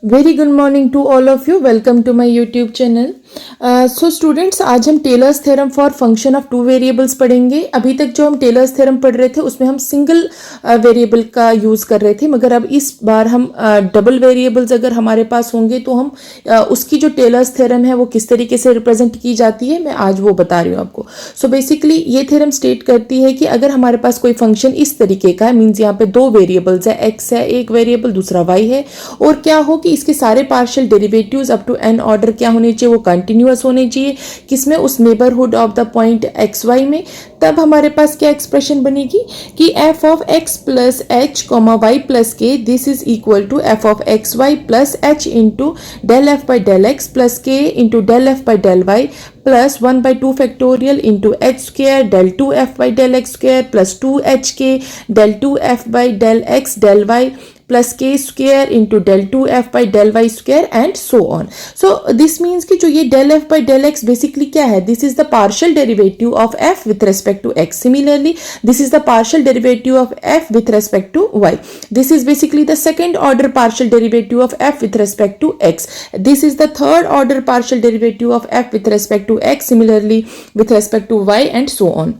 Very good morning to all of you. Welcome to my YouTube channel. So students, आज हम Taylor's theorem for function of two variables पढ़ेंगे। अभी तक जो हम टेलर्स थ्योरम पढ़ रहे थे उसमें हम सिंगल वेरिएबल का यूज़ कर रहे थे, मगर अब इस बार हम डबल वेरिएबल्स अगर हमारे पास होंगे तो हम उसकी जो टेलर्स थ्योरम है वो किस तरीके से रिप्रेजेंट की जाती है, मैं आज वो बता रही हूँ आपको। सो बेसिकली ये थ्योरम स्टेट करती है कि अगर हमारे पास कोई फंक्शन इस तरीके का है, मीन्स यहाँ पे दो वेरिएबल्स है, एक्स है एक वेरिएबल, दूसरा वाई है, और क्या हो कि इसके सारे partial derivatives up to an order क्या होने चाहिए, वो कंटिन्यूअस होने चाहिए। किसमें? उस neighbourhood of the point x y में। तब हमारे पास क्या एक्सप्रेशन बनेगी कि f of x plus h comma y plus k, this is equal to f of x y plus h into del f by del x plus k into del f by del y plus 1/2 factorial into H square del 2f by del x square plus 2h k del 2f by del x del y plus k square into del 2f by del y square and so on. So this means कि जो ये del f by del x basically क्या है, this is the partial derivative of f with respect to x. Similarly this is the partial derivative of f with respect to y. This is basically the second order partial derivative of f with respect to x. This is the third order partial derivative of f with respect to x, similarly with respect to y and so on.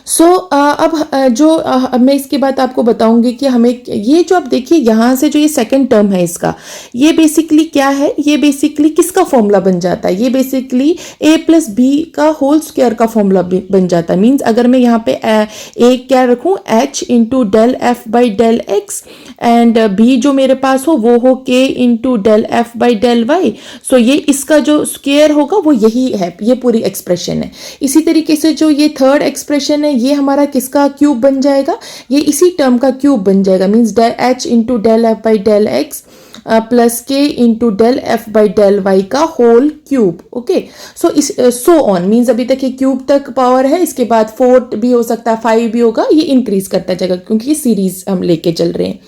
सो अब मैं इसके बाद आपको बताऊंगी कि हमें ये जो आप देखिए यहाँ से जो ये सेकंड टर्म है इसका, ये बेसिकली क्या है, ये बेसिकली किसका फॉर्मूला बन जाता है, ये बेसिकली a प्लस बी का होल स्क्वायर का फॉर्मूला बन जाता है। मीन्स अगर मैं यहाँ पे a क्या रखूँ, h into del f by del x and b जो मेरे पास हो वो हो k into del f by del y. So ये इसका जो स्क्वायर होगा वो यही है, ये पूरी एक्सप्रेशन है। इसी तरीके से जो ये थर्ड एक्सप्रेशन है ये हमारा किसका क्यूब बन जाएगा, ये इसी टर्म का क्यूब बन जाएगा। Means h into del f by del x plus k into del f by del y का होल क्यूब। ओके, सो इस सो ऑन मीन्स अभी तक ये क्यूब तक पावर है, इसके बाद 4 भी हो सकता है, 5 भी होगा, ये इंक्रीज करता जाएगा क्योंकि ये सीरीज हम लेके चल रहे हैं।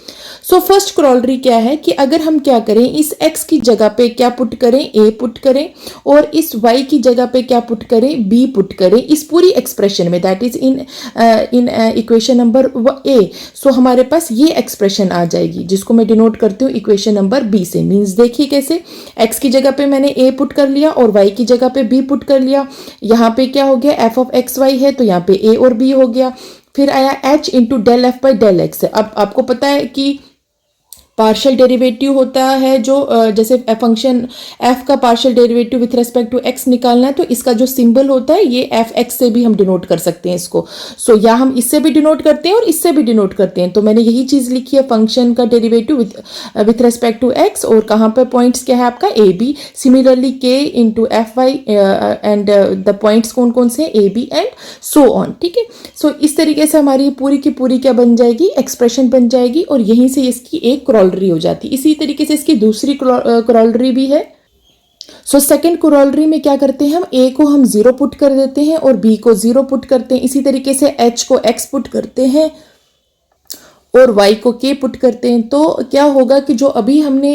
सो फर्स्ट क्रॉलरी क्या है कि अगर हम क्या करें, इस x की जगह पे क्या पुट करें, a पुट करें, और इस y की जगह पे क्या पुट करें, b पुट करें इस पूरी एक्सप्रेशन में, that is in equation number a। सो हमारे पास ये एक्सप्रेशन आ जाएगी जिसको मैं डिनोट करती हूँ इक्वेशन नंबर b से। मीन्स देखिए कैसे, x की जगह पे मैंने a पुट कर लिया और y की जगह पे b पुट कर लिया। यहाँ पे क्या हो गया, f ऑफ एक्स वाई है तो यहाँ पे a और b हो गया। फिर आया h into del f by del x. अब आपको पता है कि पार्शियल डेरिवेटिव होता है जो जैसे फंक्शन f का partial derivative with respect to x निकालना है तो इसका जो सिंबल होता है ये एफ एक्स से भी हम डिनोट कर सकते हैं इसको। सो या हम इससे भी डिनोट करते हैं और इससे भी डिनोट करते हैं। तो मैंने यही चीज लिखी है, फंक्शन का derivative with respect to x, और कहाँ पर पॉइंट्स क्या है आपका a b। Similarly k into f y and the points कौन कौन से, a b and so on. ठीक है, सो इस तरीके से हमारी पूरी की पूरी क्या बन जाएगी, एक्सप्रेशन बन जाएगी, और यहीं से इसकी एक क्रॉलरी हो जाती। इसी तरीके से इसकी दूसरी क्रॉलरी भी है। सो सेकेंड क्रॉलरी में क्या करते हैं, हम a को हम 0 पुट कर देते हैं और b को 0 पुट करते हैं। इसी तरीके से h को x पुट करते हैं और y को k पुट करते हैं। तो क्या होगा कि जो अभी हमने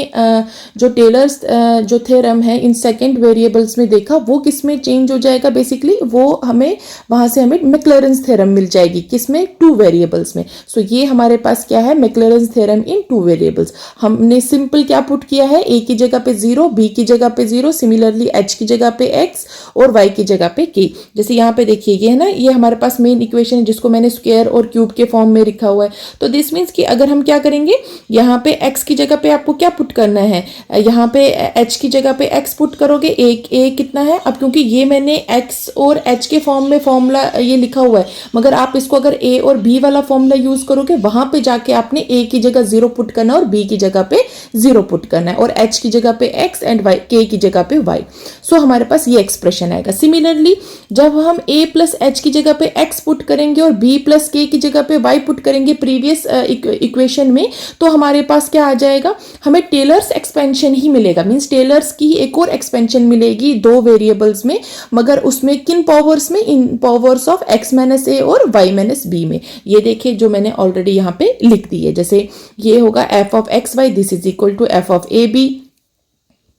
जो टेलर्स जो थ्योरम है इन सेकंड वेरिएबल्स में देखा वो किस में चेंज हो जाएगा, बेसिकली वो हमें वहां से हमें मैक्लॉरेंस थ्योरम मिल जाएगी, किसमें, टू वेरिएबल्स में। सो ये हमारे पास क्या है, मैक्लॉरेंस थ्योरम इन टू वेरिएबल्स। हमने सिंपल क्या पुट किया है, a की जगह पे 0, b की जगह पे 0, सिमिलरली h की जगह पे x और y की जगह पे k। जैसे यहाँ पे देखिए ये है ना, ये हमारे पास मेन इक्वेशन है जिसको मैंने स्क्वायर और क्यूब के फॉर्म में लिखा हुआ है। तो दिस मीन्स कि अगर हम क्या करेंगे, यहाँ पे x की जगह पे आपको क्या पुट करना है, यहाँ पे h की जगह पे x पुट करोगे, a कितना है। अब क्योंकि ये मैंने x और h के फॉर्म में फॉर्मूला ये लिखा हुआ है, मगर आप इसको अगर a और b वाला फॉर्मूला यूज करोगे वहां पे जाके आपने a की जगह 0 पुट करना है और b की जगह पे 0 पुट करना है, और h की जगह पे x एंड y, k की जगह पे y। सो हमारे पास ये एक्सप्रेशन आएगा। सिमिलरली जब हम a प्लस h की जगह पे x पुट करेंगे और b प्लस k की जगह पे y पुट करेंगे प्रीवियस इक्वेशन में, तो हमारे पास क्या आ जाएगा, हमें टेलर्स एक्सपेंशन ही मिलेगा। मींस टेलर्स की एक और एक्सपेंशन मिलेगी दो वेरिएबल्स में, मगर उसमें किन पावर्स में, इन पावर्स ऑफ x माइनस ए और y माइनस बी में। ये देखिए जो मैंने ऑलरेडी यहाँ पे लिख दी है, जैसे ये होगा f of x y, this is equal to f of a b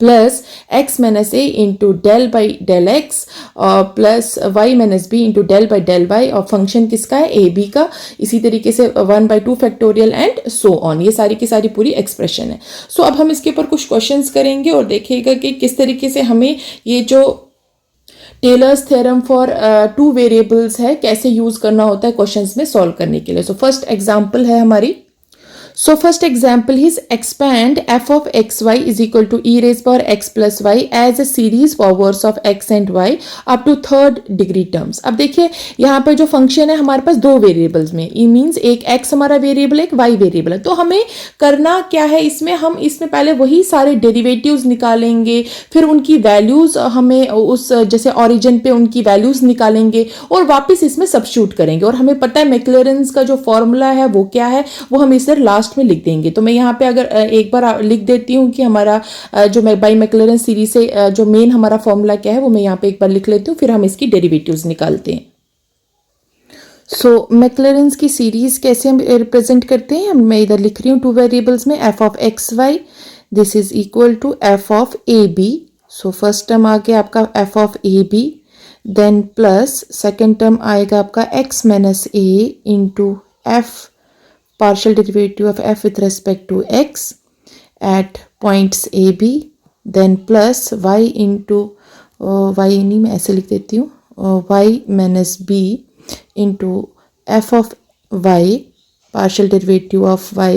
plus x minus a into del by del x और plus y minus b into del by del y, और function किसका है, A B का। इसी तरीके से 1/2 factorial and so on, ये सारी की सारी पूरी एक्सप्रेशन है। सो अब हम इसके ऊपर कुछ क्वेश्चंस करेंगे और देखिएगा कि किस तरीके से हमें ये जो Taylor's theorem for two variables है कैसे यूज करना होता है क्वेश्चंस में सॉल्व करने के लिए। सो फर्स्ट एग्जांपल है हमारी, so first example is expand f of xy is equal to e raised power x plus y as a series powers of x and y up to third degree terms। अब देखिए यहाँ पर जो function है हमारे पास दो variables में, E means एक x हमारा वेरिएबल है, एक y वेरिएबल है। तो हमें करना क्या है इसमें, हम इसमें पहले वही सारे डेरिवेटिव्स निकालेंगे, फिर उनकी वैल्यूज हमें उस जैसे ऑरिजिन पे उनकी वैल्यूज निकालेंगे और वापस इसमें सब्स्टिट्यूट करेंगे। और हमें पता है मैक्लॉरेंस का जो फॉर्मूला है वो क्या है, वो हम इसे लास्ट में लिख देंगे। तो मैं यहाँ पे अगर एक बार लिख देती हूँ कि हमारा जो बाई मैक्लॉरेंस सीरीज से जो मेन हमारा फॉर्मूला क्या है वो मैं यहाँ पे एक बार लिख लेती हूँ, फिर हम इसकी डेरिवेटिव्स निकालते हैं। सो मैक्लॉरेंस की सीरीज कैसे हम रिप्रेजेंट करते हैं, मैं इधर लिख रही हूँ टू वेरिएबल्स में f of x y this is equal to f of a b. So first term आ गया आपका f of a b, then plus second term आएगा आपका x minus a into f partial derivative of f with respect to x at points a b, then plus y into y नहीं मैं ऐसे लिख देती हूँ y minus b into f of y partial derivative of y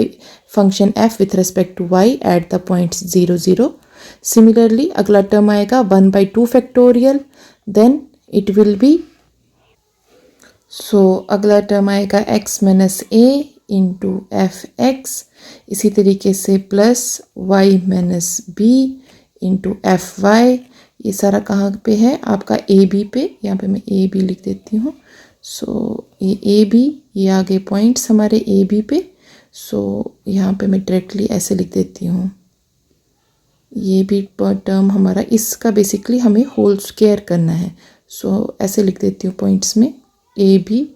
function f with respect to y at the points 0 0। Similarly अगला term आएगा 1/2 factorial, then it will be अगला term आएगा x minus a into f x, इसी तरीके से plus y minus b into f y. ये सारा कहाँ पे है आपका ए बी पे, यहाँ पे मैं ए बी लिख देती हूँ। सो ये ए बी, ये आ गए पॉइंट्स हमारे ए बी पे। सो यहाँ पे मैं डायरेक्टली ऐसे लिख देती हूँ, ये भी टर्म हमारा इसका बेसिकली हमें होल स्क्वायर करना है। सो ऐसे लिख देती हूँ पॉइंट्स में a b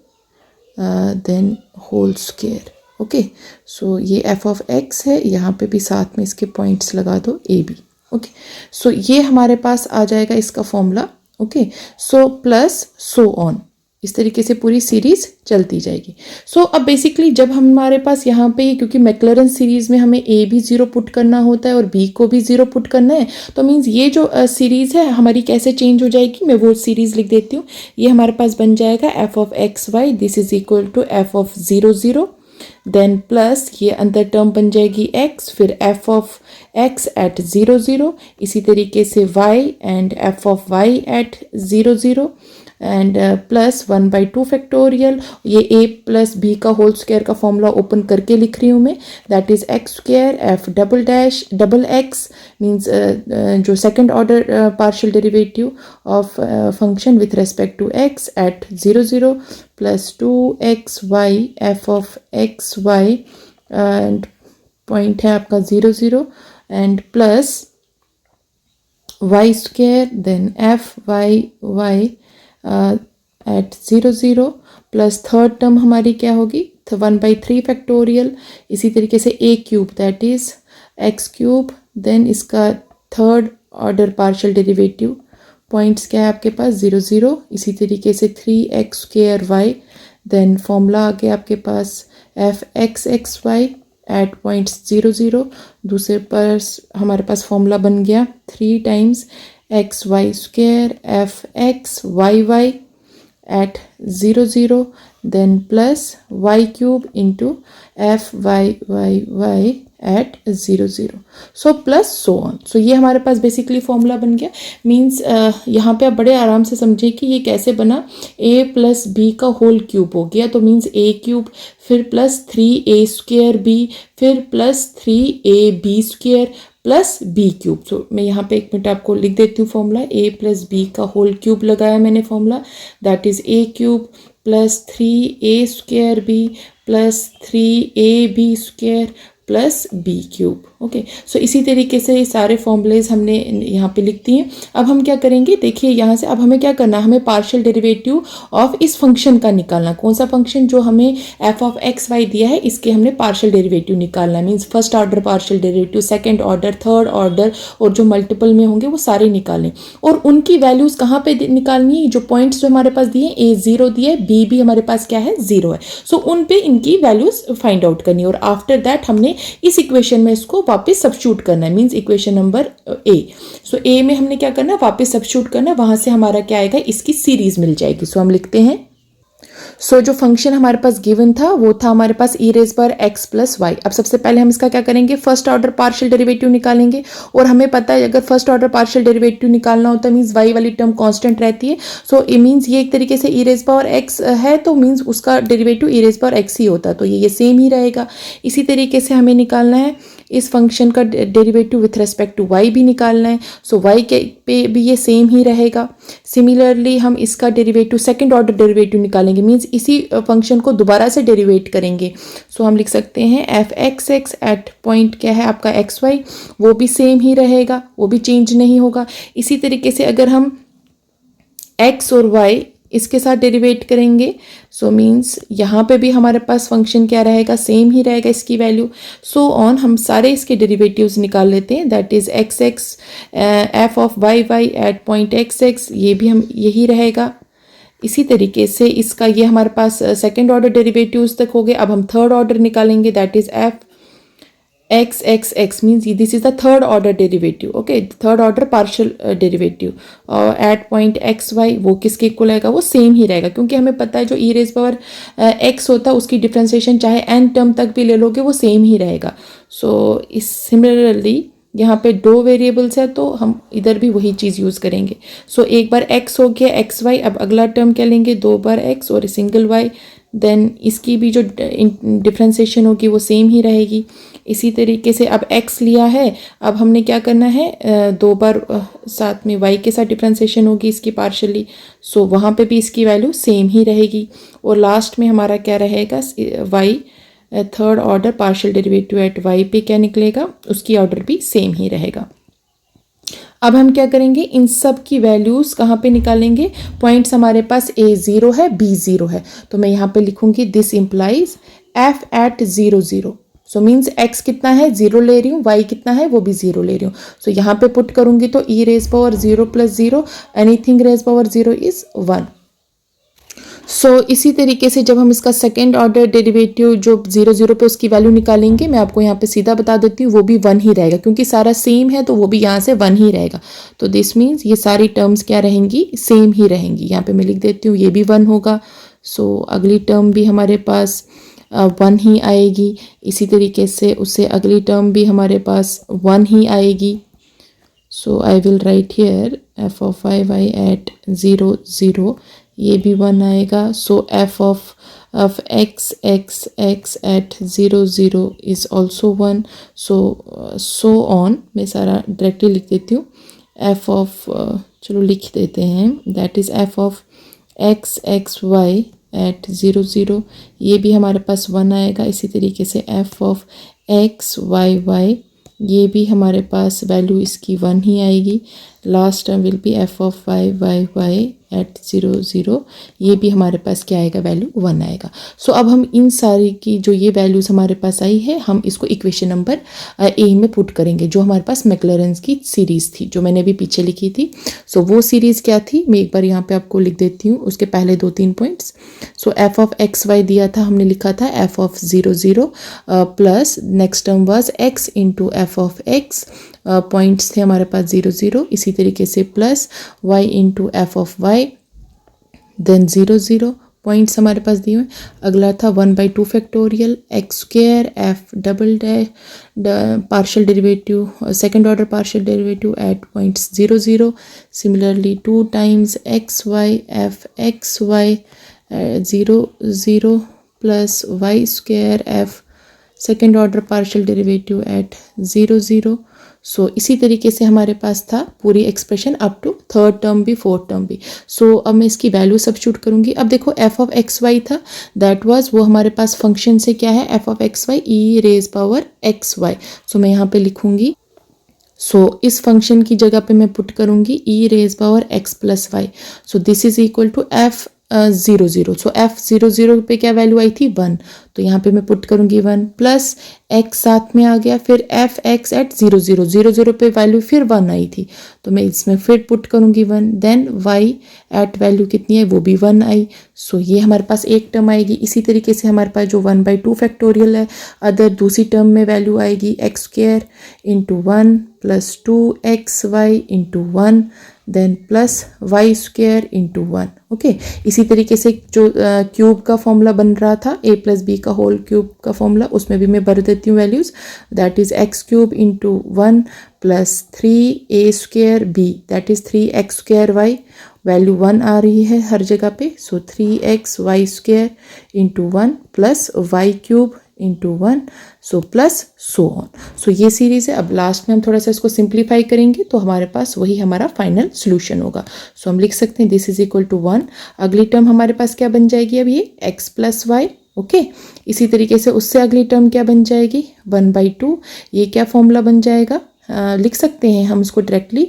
then whole square. Okay, so ये एफ ऑफ एक्स है, यहाँ पे भी साथ में इसके पॉइंट्स लगा दो ए बी। ओके, सो ये हमारे पास आ जाएगा इसका formula. Okay, so plus so on, इस तरीके से पूरी सीरीज चलती जाएगी। सो अब बेसिकली जब हमारे पास यहाँ पे, क्योंकि मैक्लॉरेंस सीरीज में हमें ए भी 0 पुट करना होता है और बी को भी 0 पुट करना है, तो मीन्स ये जो सीरीज है हमारी कैसे चेंज हो जाएगी, मैं वो सीरीज लिख देती हूँ। ये हमारे पास बन जाएगा f of x y this is equal to f of 0 0, then plus ये अंदर टर्म बन जाएगी x, फिर एफ ऑफ x एट 0 0, इसी तरीके से y and f of y at 0 0 and plus 1/2 factorial. ये a प्लस b का होल स्क्वायर का फॉर्मूला ओपन करके लिख रही हूँ मैं, that is x square f double dash double x means जो second order partial derivative of function with respect to x at 0 0 plus 2xy f of x y and point है आपका 0 0 and plus y square then f y y at 0 0 plus third term हमारी क्या होगी 1/3 factorial, इसी तरीके से a cube that is x cube, then इसका third order partial derivative points क्या है आपके पास 0 0, इसी तरीके से 3x square y, then formula आ गया आपके पास f x x y at points 0 0, दूसरे पर हमारे पास फॉर्मूला बन गया 3 times x y square f x y y at 0 0, then plus y cube into f y y y at 0 0, so plus so on. So ये हमारे पास basically formula बन गया। Means यहाँ पे आप बड़े आराम से समझे कि ये कैसे बना, a प्लस बी का होल क्यूब हो गया, तो मीन्स a क्यूब, फिर प्लस 3a स्क्वायर b, फिर plus 3ab square plus b cube. So मैं यहाँ पे एक मिनट आपको लिख देती हूँ फॉर्मूला, a प्लस बी का होल क्यूब लगाया मैंने formula, that is a cube plus 3a square b plus 3ab square plus b cube. Okay, so इसी तरीके से ये सारे फॉर्मूलेज हमने यहाँ पे लिख दिए। अब हम क्या करेंगे, देखिए यहाँ से अब हमें क्या करना है, हमें पार्शियल डेरिवेटिव ऑफ इस फंक्शन का निकालना। कौन सा फंक्शन, जो हमें एफ ऑफ एक्स वाई दिया है, इसके हमने पार्शियल डेरिवेटिव निकालना। Means first order partial derivative, second order, third order, और जो मल्टीपल में होंगे वो सारे निकालें। और उनकी वैल्यूज़ कहाँ पे निकालनी है, जो पॉइंट्स जो हमारे पास दिए, ए 0 दिया है, बी भी हमारे पास क्या है, 0 है। सो उन पे इनकी वैल्यूज फाइंड आउट करनी है। और आफ्टर दैट हमने इस इक्वेशन में इसको वापस सब्स्टिट्यूट करना है। मीन्स इक्वेशन नंबर ए, सो ए में हमने क्या करना है, वापस सब्स्टिट्यूट करना है। वहां से हमारा क्या आएगा, इसकी सीरीज मिल जाएगी। सो हम लिखते हैं, सो जो फंक्शन हमारे पास गिवन था वो था हमारे पास ई रेज पर एक्स प्लस वाई। अब सबसे पहले हम इसका क्या करेंगे, फर्स्ट ऑर्डर पार्शियल डेरिवेटिव निकालेंगे। और हमें पता है अगर फर्स्ट ऑर्डर पार्शियल डेरिवेटिव निकालना होता है मीन्स वाई वाली टर्म कांस्टेंट रहती है। सो ये मीन्स ये एक तरीके से ई रेज पावर एक्स है, तो मीन्स उसका डेरिवेटिव ई रेज पावर एक्स ही होता है, तो ये सेम ही रहेगा। इसी तरीके से हमें निकालना है इस फंक्शन का derivative with respect to y भी निकालना है। सो वाई के पे भी ये सेम ही रहेगा। सिमिलरली हम इसका डेरिवेटिव सेकंड ऑर्डर डेरिवेटिव निकालेंगे, मीन्स इसी फंक्शन को दोबारा से डेरिवेट करेंगे। सो हम लिख सकते हैं f x x at point क्या है आपका एक्स वाई, वो भी सेम ही रहेगा, वो भी चेंज नहीं होगा। इसी तरीके से अगर हम एक्स और वाई इसके साथ डेरिवेट करेंगे, सो मीन्स यहाँ पे भी हमारे पास फंक्शन क्या रहेगा, सेम ही रहेगा इसकी वैल्यू। सो ऑन हम सारे इसके डेरिवेटिव्स निकाल लेते हैं, that is x x f of y y at point x x, ये भी हम यही रहेगा। इसी तरीके से इसका ये हमारे पास सेकेंड ऑर्डर डेरिवेटिव्स तक हो गए। अब हम थर्ड ऑर्डर निकालेंगे, that is F x x x means this is the third order derivative. Okay, third order partial derivative और एट पॉइंट एक्स वाई, वो किसके इक्वल आएगा, वो सेम ही रहेगा। क्योंकि हमें पता है जो ई रेज पावर एक्स होता है उसकी डिफ्रेंसिएशन चाहे एन टर्म तक भी ले लोगे वो सेम ही रहेगा। सो इस सिमिलरली यहाँ पे दो वेरिएबल्स है तो हम इधर भी वही चीज़ यूज़ करेंगे। सो एक बार x हो गया एक्स वाई, अब अगला टर्म क्या लेंगे, दो बार x और सिंगल y, देन इसकी भी जो डिफ्रेंसिएशन होगी वो सेम ही रहेगी। इसी तरीके से अब x लिया है, अब हमने क्या करना है, दो बार साथ में y के साथ डिफ्रेंसिएशन होगी इसकी पार्शियली, सो वहाँ पे भी इसकी वैल्यू सेम ही रहेगी। और लास्ट में हमारा क्या रहेगा, y third order partial derivative at y पे क्या निकलेगा, उसकी ऑर्डर भी सेम ही रहेगा। अब हम क्या करेंगे, इन सब की वैल्यूज़ कहाँ पे निकालेंगे, पॉइंट्स हमारे पास a 0 है, b 0 है, तो मैं यहाँ पे लिखूंगी this implies f at 0 0। So means x कितना है, 0 ले रही हूँ, y कितना है, वो भी 0 ले रही हूँ। सो यहाँ पे पुट करूंगी तो e raise power 0 plus 0 anything raise power 0 is 1। सो इसी तरीके से जब हम इसका सेकेंड ऑर्डर डेरिवेटिव जो 0 0 पे उसकी वैल्यू निकालेंगे, मैं आपको यहाँ पे सीधा बता देती हूँ, वो भी 1 ही रहेगा क्योंकि सारा सेम है, तो वो भी यहाँ से 1 ही रहेगा। तो दिस मीन्स ये सारी टर्म्स क्या रहेंगी, सेम ही रहेंगी। यहाँ पे मैं लिख देती हूँ ये भी 1 होगा। सो अगली टर्म भी हमारे पास 1 ही आएगी। इसी तरीके से उससे अगली टर्म भी हमारे पास 1 ही आएगी। So I will write here f of y y at 0 0, ये भी 1 आएगा। So f of x x x at 0 0 is also 1। So on, मैं सारा डायरेक्टली लिख देती हूँ। एफ ऑफ चलो लिख देते हैं, that is f of x x y at 0 0, ये भी हमारे पास 1 आएगा। इसी तरीके से f of x y y, ये भी हमारे पास वैल्यू इसकी 1 ही आएगी। Last term will be f of y y y at 0 0, ये भी हमारे पास क्या आएगा, वैल्यू 1 आएगा। सो अब हम इन सारी की जो ये वैल्यूज़ हमारे पास आई है, हम इसको इक्वेशन नंबर ए में पुट करेंगे, जो हमारे पास मैक्लॉरेंस की सीरीज़ थी जो मैंने अभी पीछे लिखी थी। सो वो सीरीज़ क्या थी, मैं एक बार यहाँ पे आपको लिख देती हूँ, उसके पहले 2-3 points. So f of x y दिया था, हमने लिखा था f of 0 0 plus next term was x into f of x, points थे हमारे पास 0 0। इसी तरीके से plus y into f of y, then 0 0, points हमारे पास दिए हुए। अगला था 1/2 factorial x square f double dash partial derivative second order partial derivative at points 0 0। Similarly 2 times x y f x y 0 0 plus y square f second order partial derivative at 0 0। So इसी तरीके से हमारे पास था पूरी expression up to third term भी fourth term भी। So अब मैं इसकी वैल्यू सब्स्टिट्यूट करूंगी। अब देखो एफ ऑफ एक्स वाई था, दैट वाज वो हमारे पास फंक्शन से क्या है, f of x y e raise power x y. So मैं यहाँ पे लिखूंगी, सो इस फंक्शन की जगह पे मैं पुट करूंगी e raise power x plus y. So this is equal to f 0 0। So f 0 0 पे क्या वैल्यू आई थी 1, तो यहाँ पे मैं पुट करूंगी 1 प्लस एक्स साथ में आ गया, फिर एफ एक्स एट 0 0 पे वैल्यू फिर 1 आई थी, तो मैं इसमें फिर पुट करूंगी 1। देन वाई एट वैल्यू कितनी है, वो भी 1 आई। सो ये हमारे पास एक टर्म आएगी। इसी तरीके से हमारे पास जो 1/2 फैक्टोरियल है, अदर दूसरी टर्म में वैल्यू आएगी x square into 1 plus 2xy into 1 then plus y square into 1। Okay, इसी तरीके से जो क्यूब का फॉर्मूला बन रहा था ए प्लस बी का होल क्यूब का फॉर्मूला, उसमें भी मैं भर देती हूँ values, that is x cube into 1 plus 3a square b that is 3x square y, value 1 आ रही है हर जगह पे। So 3x y square into 1 plus y cube into 1 so plus so on. So ये सीरीज है। अब last में हम थोड़ा सा इसको सिंप्लीफाई करेंगे तो हमारे पास वही हमारा फाइनल सोल्यूशन होगा। सो हम लिख सकते हैं दिस इज इक्वल टू 1। अगली टर्म हमारे पास क्या बन जाएगी, अब ये x प्लस वाई। ओके, इसी तरीके से उससे अगली टर्म क्या बन जाएगी 1/2। ये क्या फॉर्मूला बन जाएगा, लिख सकते हैं हम इसको डायरेक्टली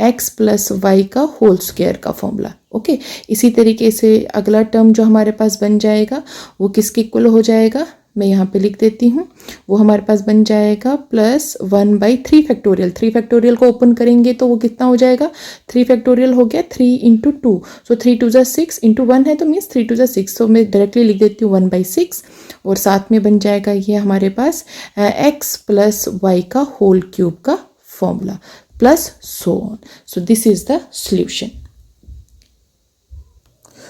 x प्लस वाई का होल स्क्वायर का फॉर्मूला। ओके, इसी तरीके से अगला टर्म जो हमारे पास बन जाएगा वो किसके इक्वल हो जाएगा, मैं यहाँ पे लिख देती हूँ, वो हमारे पास बन जाएगा प्लस 1/3 फैक्टोरियल। 3 फैक्टोरियल को ओपन करेंगे तो वो कितना हो जाएगा, 3 फैक्टोरियल हो गया 3 इंटू 2, सो 3 2 6 इंटू 1 है तो मीन्स 3 2 6। सो मैं डायरेक्टली लिख देती हूँ 1/6 और साथ में बन जाएगा ये हमारे पास x प्लस वाई का होल क्यूब का formula plus so on. So this is the solution.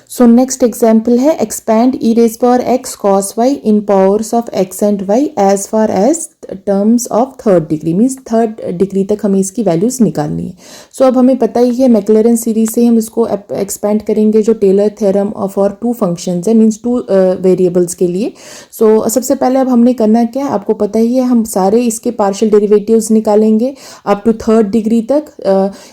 So next example है expand e raise power x cos y in powers of x and y as far as terms of third degree, means third degree तक हमें इसकी values निकालनी है। सो अब हमें पता ही है मैक्लॉरेन सीरीज से हम इसको एक्सपैंड करेंगे जो टेलर थ्योरम फॉर 2 फंक्शंस है, मीन्स 2 वेरिएबल्स के लिए। सो सबसे पहले अब हमने करना क्या है, आपको पता ही है, हम सारे इसके पार्शियल डेरिवेटिव्स निकालेंगे अप टू थर्ड डिग्री तक,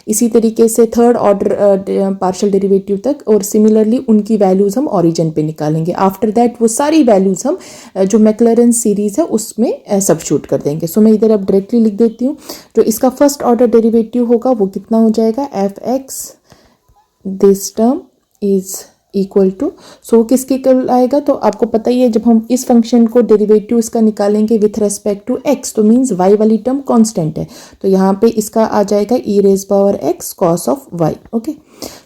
इसी तरीके से थर्ड ऑर्डर पार्शियल डेरिवेटिव तक, और सिमिलरली उनकी वैल्यूज हम ओरिजिन पे निकालेंगे। आफ्टर दैट वो सारी वैल्यूज हम जो मैक्लॉरेन सीरीज है उसमें सब्स्टिट्यूट कर देंगे। सो मैं इधर अब डायरेक्टली लिख देती हूँ, जो इसका फर्स्ट ऑर्डर डेरिवेटिव होगा वो कितना हो जाएगा, f x this term is equal to, so किसके इक्वल आएगा, तो आपको पता ही है जब हम इस फंक्शन को डेरिवेटिव इसका निकालेंगे विथ रेस्पेक्ट टू एक्स, तो मीन्स वाई वाली टर्म कांस्टेंट है, तो यहाँ पे इसका आ जाएगा e raise power x cos of y. Okay,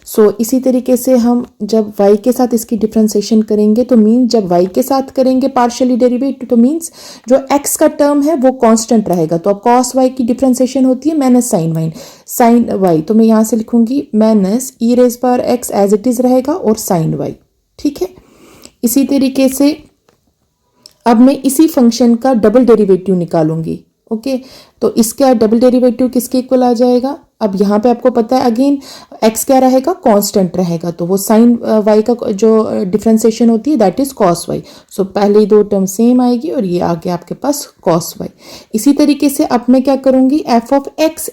so इसी तरीके से हम जब y के साथ इसकी डिफ्रेंसिएशन करेंगे तो मीन्स जब y के साथ करेंगे पार्शियली डेरिवेटिव तो मीन्स जो x का टर्म है वो कांस्टेंट रहेगा। तो अब cos y की डिफ्रेंसिएशन होती है माइनस साइन y, तो मैं यहाँ से लिखूंगी minus e raise power x as it is रहेगा और साइन y। ठीक है, इसी तरीके से अब मैं इसी फंक्शन का डबल डेरिवेटिव निकालूंगी। ओके, तो इसका डबल डेरिवेटिव किसके इक्वल आ जाएगा, अब यहाँ पे आपको पता है अगेन x क्या रहेगा, कांस्टेंट रहेगा, तो वो साइन y का जो डिफ्रेंसिएशन होती है दैट इज cos y। सो पहले 2 टर्म सेम आएगी और ये आ गया आपके पास cos y। इसी तरीके से अब मैं क्या करूँगी, f ऑफ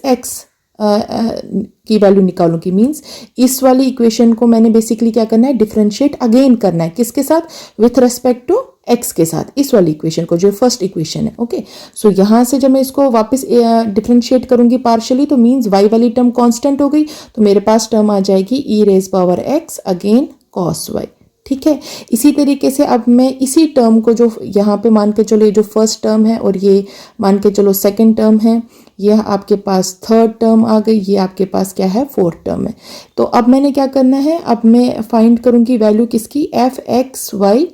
x की वैल्यू निकालूंगी, मीन्स इस वाली इक्वेशन को मैंने बेसिकली क्या करना है, डिफरेंशिएट अगेन करना है, किसके साथ, विथ रेस्पेक्ट टू x के साथ, इस वाली इक्वेशन को जो फर्स्ट इक्वेशन है। ओके, सो यहाँ से जब मैं इसको वापस डिफरेंशिएट करूंगी पार्शियली तो मीन्स y वाली टर्म कांस्टेंट हो गई, तो मेरे पास टर्म आ जाएगी e raise power x again cos y। ठीक है, इसी तरीके से अब मैं इसी टर्म को जो यहाँ पे मान के चलो ये जो फर्स्ट टर्म है और ये मान के चलो सेकंड टर्म है, यह आपके पास थर्ड टर्म आ गई, ये आपके पास क्या है फोर्थ टर्म है। तो अब मैंने क्या करना है, अब मैं फाइंड करूँगी वैल्यू किसकी, f x y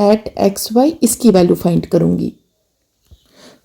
at x y, इसकी वैल्यू फाइंड करूँगी।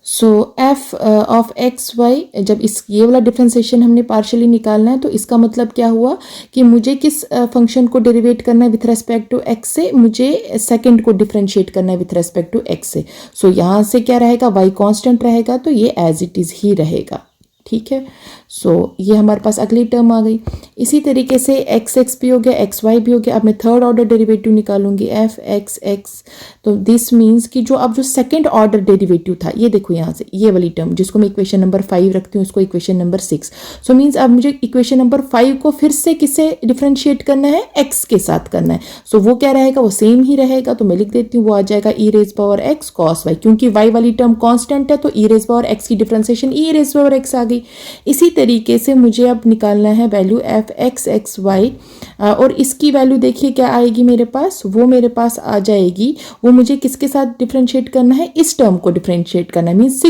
So f of x y, जब इस ये वाला डिफ्रेंसिएशन हमने पार्शियली निकालना है तो इसका मतलब क्या हुआ कि मुझे किस फंक्शन को डेरिवेट करना है विथ रेस्पेक्ट टू एक्स से, मुझे सेकंड को डिफ्रेंशिएट करना है विथ रेस्पेक्ट टू एक्स से। सो यहाँ से क्या रहेगा, वाई कांस्टेंट रहेगा तो ये एज इट इज ही रहेगा। ठीक है। सो ये हमारे पास अगली टर्म आ गई। इसी तरीके से एक्स एक्स भी हो गया, एक्स वाई भी हो गया। अब मैं थर्ड ऑर्डर डेरिवेटिव निकालूंगी एफ एक्स एक्स। तो दिस मीन्स कि जो अब जो सेकंड ऑर्डर डेरिवेटिव था, ये देखो यहाँ से ये वाली टर्म जिसको मैं इक्वेशन नंबर 5 रखती हूँ, उसको इक्वेशन नंबर 6। सो मीन्स अब मुझे इक्वेशन नंबर 5 को फिर से किससे डिफ्रेंशिएट करना है, एक्स के साथ करना है। सो वो क्या रहेगा, वो सेम ही रहेगा। तो मैं लिख देती हूँ, वो आ जाएगा e raise power x cos y, क्योंकि वाई वाली टर्म कॉन्स्टेंट है तो ई रेज पावर एक्स की differentiation e raise power x आ गई। इसी तरीके से मुझे अब निकालना है value f x x y, और इसकी वैल्यू देखिए क्या आएगी मेरे पास, वो मेरे पास आ जाएगी। वो मुझे किसके साथ डिफ्रेंशिएट करना है, इस टर्म को डिफ्रेंशिएट करना है, मीन्स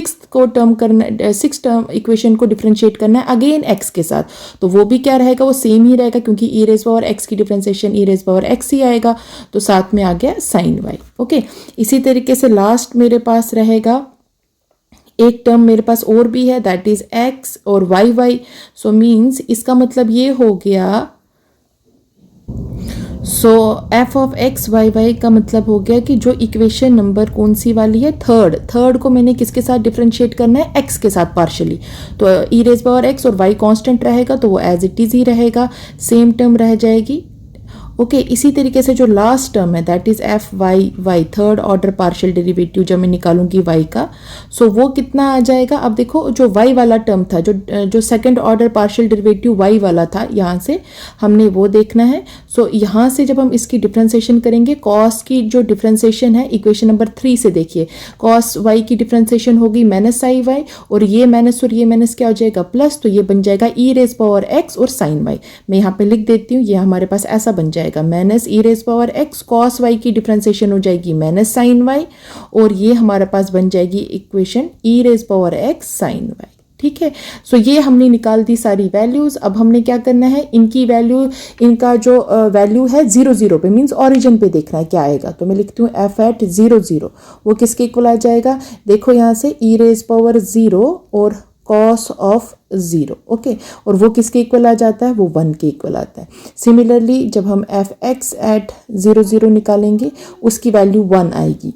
सिक्स टर्म इक्वेशन को डिफ्रेंशिएट करना है अगेन एक्स के साथ। तो वो भी क्या रहेगा, वो सेम ही रहेगा, क्योंकि ई रेज पावर एक्स की डिफ्रेंशिएशन ई रेज पावर एक्स ही आएगा। तो साथ में आ गया साइन वाई। ओके, इसी तरीके से लास्ट मेरे पास रहेगा एक टर्म मेरे पास और भी है, दैट इज एक्स और वाई वाई। सो मीन्स इसका मतलब ये हो गया, so f of x y y का मतलब हो गया कि जो इक्वेशन नंबर कौन सी वाली है, थर्ड को मैंने किसके साथ डिफरेंशिएट करना है, एक्स के साथ पार्शियली। तो ई रेज पावर एक्स और वाई कांस्टेंट रहेगा, तो वो एज इट इज ही रहेगा, सेम टर्म रह जाएगी। ओके, इसी तरीके से जो लास्ट टर्म है that is f y y, third order partial derivative जब मैं निकालूंगी वाई का, सो वो कितना आ जाएगा। अब देखो जो वाई वाला टर्म था, जो second order partial derivative y वाला था, यहाँ से हमने वो देखना है। सो यहाँ से जब हम इसकी डिफ्रेंसिएशन करेंगे, कॉस की जो डिफ्रेंसिएशन है इक्वेशन नंबर 3 से देखिए, कॉस वाई की डिफ्रेंसिएशन होगी माइनस आई वाई, और ये माइनस क्या हो जाएगा, प्लस। तो ये बन जाएगा ई रेज पावर एक्स और साइन वाई। मैं यहाँ पे लिख देती हूँ, ये हमारे पास ऐसा बन जाएगा, minus e raise power x cos y की डिफ्रेंसिएशन हो जाएगी माइनस साइन वाई, और ये हमारे पास बन जाएगी equation e raise power x sine y. ठीक है। सो ये हमने निकाल दी सारी वैल्यूज। अब हमने क्या करना है, इनकी वैल्यू, इनका जो वैल्यू है 0 0 पे, मीन्स ऑरिजिन पे देखना है क्या आएगा। तो मैं लिखती हूँ एफ एट 0 0, वो किसके इक्वल आ जाएगा, देखो यहाँ से ई रेज पावर 0 और कॉस ऑफ 0। ओके, और वो किसके इक्वल आ जाता है, वो 1 के इक्वल आता है। सिमिलरली जब हम एफ एक्स एट 0 0 निकालेंगे, उसकी वैल्यू 1 आएगी।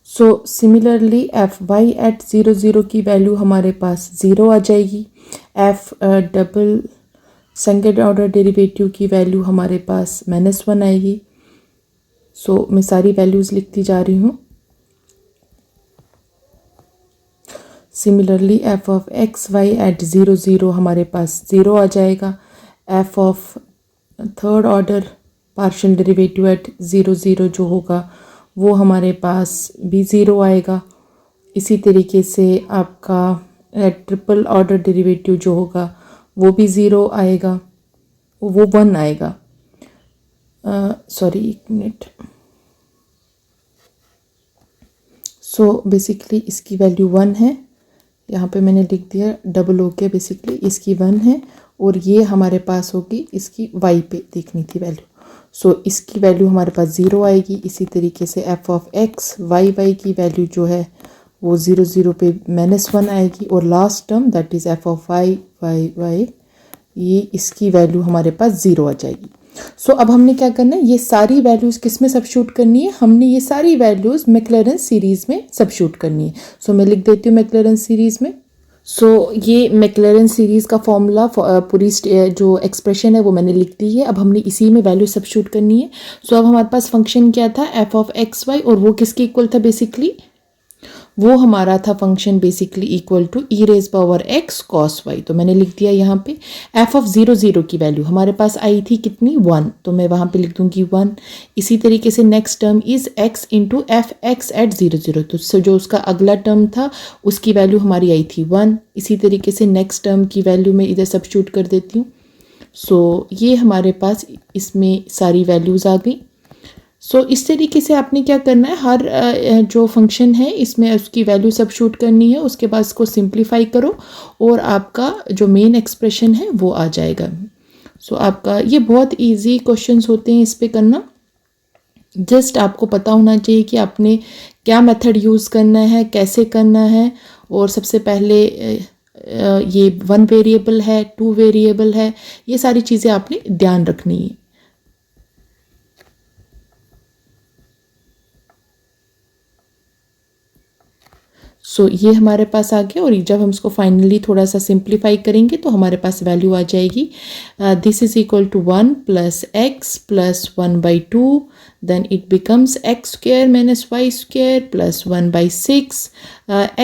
So similarly f y at 0 0 की वैल्यू हमारे पास 0 आ जाएगी। F double second order derivative की वैल्यू हमारे पास -1 आएगी। सो मैं सारी वैल्यूज़ लिखती जा रही हूँ। Similarly f of x y at 0 0 हमारे पास 0 आ जाएगा। F of third order partial derivative at 0 0 जो होगा वो हमारे पास भी 0 आएगा। इसी तरीके से आपका ट्रिपल ऑर्डर डेरिवेटिव जो होगा वो भी 0 आएगा, वो 1 आएगा। सॉरी एक मिनट। सो बेसिकली इसकी वैल्यू 1 है, यहाँ पे मैंने लिख दिया डबल हो गया, बेसिकली इसकी 1 है, और ये हमारे पास होगी इसकी y पे देखनी थी वैल्यू। सो इसकी वैल्यू हमारे पास 0 आएगी। इसी तरीके से f of x y y की वैल्यू जो है वो 0 0 पे -1 आएगी, और last term that is f of y y y, ये इसकी वैल्यू हमारे पास 0 आ जाएगी। सो अब हमने क्या करना है, ये सारी वैल्यूज़ किस में सबशूट करनी है, हमने ये सारी वैल्यूज़ मैक्लैरेन सीरीज़ में सबशूट करनी है। सो मैं लिख देती हूँ मैक्लैरेन सीरीज़ में। सो ये मैक्लैरेन सीरीज़ का फॉर्मूला पूरी जो एक्सप्रेशन है वो मैंने लिख दी है। अब हमने इसी में वैल्यू सबशूट करनी है। सो अब हमारे पास फंक्शन क्या था, एफ ऑफ एक्स वाई, और वो किसके इक्वल था, बेसिकली वो हमारा था function basically equal to e raise power x cos y. तो मैंने लिख दिया यहाँ पे एफ ऑफ 0 0 की वैल्यू हमारे पास आई थी कितनी, 1, तो मैं वहाँ पे लिख दूँगी 1। इसी तरीके से next term is x into f x at 0 0, तो जो उसका अगला टर्म था उसकी वैल्यू हमारी आई थी 1। इसी तरीके से नेक्स्ट टर्म की वैल्यू मैं इधर सबस्टिट्यूट कर देती हूँ। सो ये हमारे पास इसमें सारी वैल्यूज़ आ गई। सो इस तरीके से आपने क्या करना है, हर जो फंक्शन है इसमें उसकी वैल्यू सबस्टिट्यूट करनी है, उसके बाद इसको सिंप्लीफाई करो और आपका जो मेन एक्सप्रेशन है वो आ जाएगा। सो आपका ये बहुत इजी क्वेश्चंस होते हैं इस पे करना। जस्ट आपको पता होना चाहिए कि आपने क्या मेथड यूज़ करना है, कैसे करना है, और सबसे पहले ये 1 वेरिएबल है, 2 वेरिएबल है, ये सारी चीज़ें आपने ध्यान रखनी है। सो ये हमारे पास आ गया। और जब हम इसको फाइनली थोड़ा सा सिंप्लीफाई करेंगे तो हमारे पास वैल्यू आ जाएगी this is equal to 1 plus x plus 1/2, then it becomes x square minus y square plus 1/6,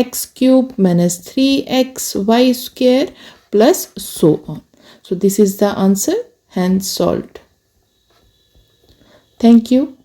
x cube minus 3x y square plus so on. So this is the answer, hence solved. Thank you.